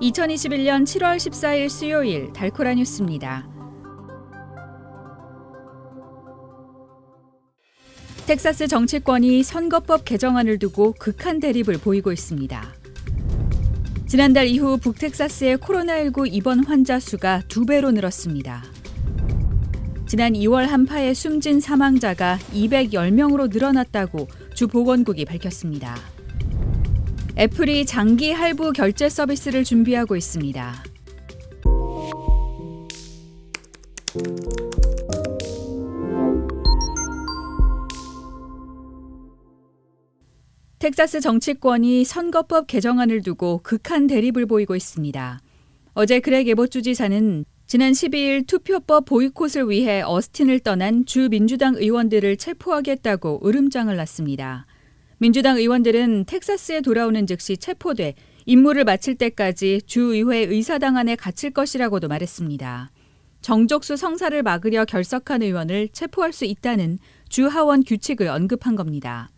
2021년 7월 14일 수요일 달코라 뉴스입니다. 텍사스 정치권이 선거법 개정안을 두고 극한 대립을 보이고 있습니다. 지난달 이후 북텍사스의 코로나19 입원 환자 수가 2배로 늘었습니다. 지난 2월 한파에 숨진 사망자가 210명으로 늘어났다고 주 보건국이 밝혔습니다. 애플이 장기 할부 결제 서비스를 준비하고 있습니다. 텍사스 정치권이 선거법 개정안을 두고 극한 대립을 보이고 있습니다. 어제 그렉 에봇 주지사는 지난 12일 투표법 보이콧을 위해 어스틴을 떠난 주 민주당 의원들을 체포하겠다고 으름장을 놨습니다. 민주당 의원들은 텍사스에 돌아오는 즉시 체포돼 임무를 마칠 때까지 주의회 의사당 안에 갇힐 것이라고도 말했습니다. 정족수 성사를 막으려 결석한 의원을 체포할 수 있다는 주 하원 규칙을 언급한 겁니다.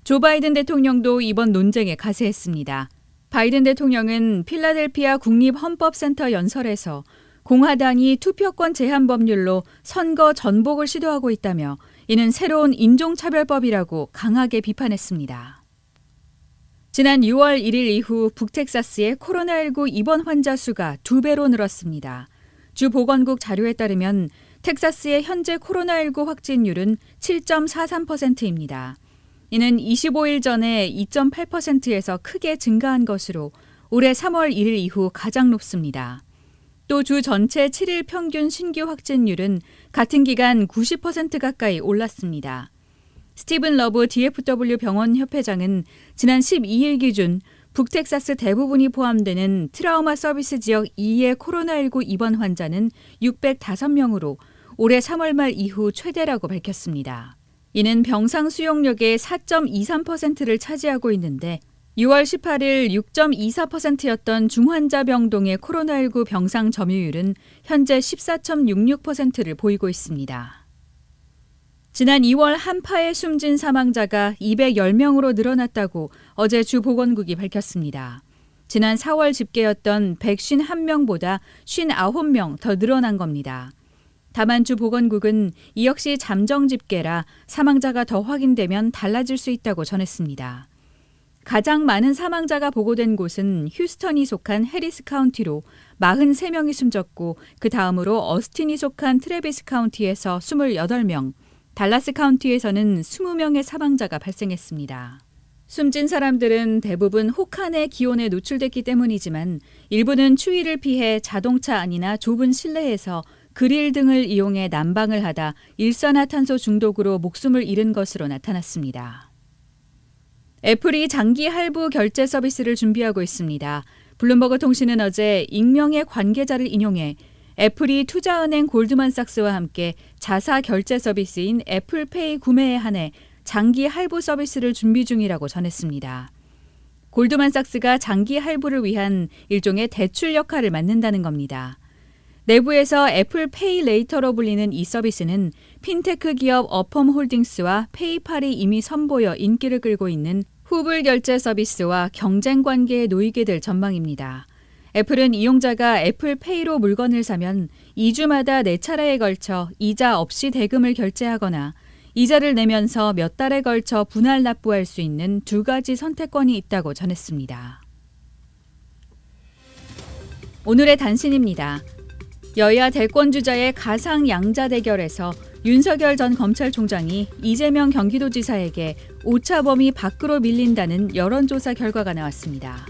조 바이든 대통령도 이번 논쟁에 가세했습니다. 바이든 대통령은 필라델피아 국립헌법센터 연설에서 공화당이 투표권 제한 법률로 선거 전복을 시도하고 있다며 이는 새로운 인종차별법이라고 강하게 비판했습니다. 지난 6월 1일 이후 북텍사스의 코로나19 입원 환자 수가 2배로 늘었습니다. 주 보건국 자료에 따르면 텍사스의 현재 코로나19 확진율은 7.43%입니다. 이는 25일 전에 2.8%에서 크게 증가한 것으로 올해 3월 1일 이후 가장 높습니다. 또 주 전체 7일 평균 신규 확진율은 같은 기간 90% 가까이 올랐습니다. 스티븐 러브 DFW 병원 협회장은 지난 12일 기준 북텍사스 대부분이 포함되는 트라우마 서비스 지역 2의 코로나19 입원 환자는 605명으로 올해 3월 말 이후 최대라고 밝혔습니다. 이는 병상 수용력의 4.23%를 차지하고 있는데 6월 18일 6.24%였던 중환자 병동의 코로나19 병상 점유율은 현재 14.66%를 보이고 있습니다. 지난 2월 한파에 숨진 사망자가 210명으로 늘어났다고 어제 주 보건국이 밝혔습니다. 지난 4월 집계였던 151명보다 59명 더 늘어난 겁니다. 다만 주 보건국은 이 역시 잠정 집계라 사망자가 더 확인되면 달라질 수 있다고 전했습니다. 가장 많은 사망자가 보고된 곳은 휴스턴이 속한 해리스 카운티로 43명이 숨졌고 그 다음으로 어스틴이 속한 트래비스 카운티에서 28명, 달라스 카운티에서는 20명의 사망자가 발생했습니다. 숨진 사람들은 대부분 혹한의 기온에 노출됐기 때문이지만 일부는 추위를 피해 자동차 안이나 좁은 실내에서 그릴 등을 이용해 난방을 하다 일산화탄소 중독으로 목숨을 잃은 것으로 나타났습니다. 애플이 장기 할부 결제 서비스를 준비하고 있습니다. 블룸버그 통신은 어제 익명의 관계자를 인용해 애플이 투자은행 골드만삭스와 함께 자사 결제 서비스인 애플페이 구매에 한해 장기 할부 서비스를 준비 중이라고 전했습니다. 골드만삭스가 장기 할부를 위한 일종의 대출 역할을 맡는다는 겁니다. 내부에서 애플페이 레이터로 불리는 이 서비스는 핀테크 기업 어펌 홀딩스와 페이팔이 이미 선보여 인기를 끌고 있는 후불 결제 서비스와 경쟁 관계에 놓이게 될 전망입니다. 애플은 이용자가 애플페이로 물건을 사면 2주마다 4차례에 걸쳐 이자 없이 대금을 결제하거나 이자를 내면서 몇 달에 걸쳐 분할 납부할 수 있는 2가지 선택권이 있다고 전했습니다. 오늘의 단신입니다. 여야 대권주자의 가상 양자 대결에서 윤석열 전 검찰총장이 이재명 경기도지사에게 오차 범위 밖으로 밀린다는 여론조사 결과가 나왔습니다.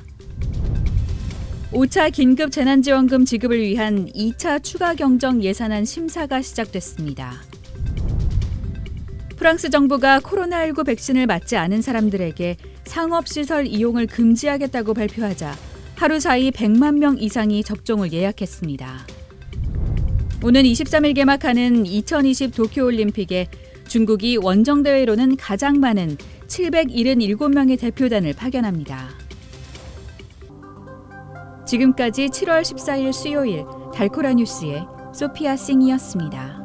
5차 긴급 재난지원금 지급을 위한 2차 추가 경정 예산안 심사가 시작됐습니다. 프랑스 정부가 코로나19 백신을 맞지 않은 사람들에게 상업시설 이용을 금지하겠다고 발표하자 하루 사이 100만 명 이상이 접종을 예약했습니다. 오는 23일 개막하는 2020 도쿄올림픽에 중국이 원정대회로는 가장 많은 777명의 대표단을 파견합니다. 지금까지 7월 14일 수요일 달코라 뉴스의 소피아 싱이었습니다.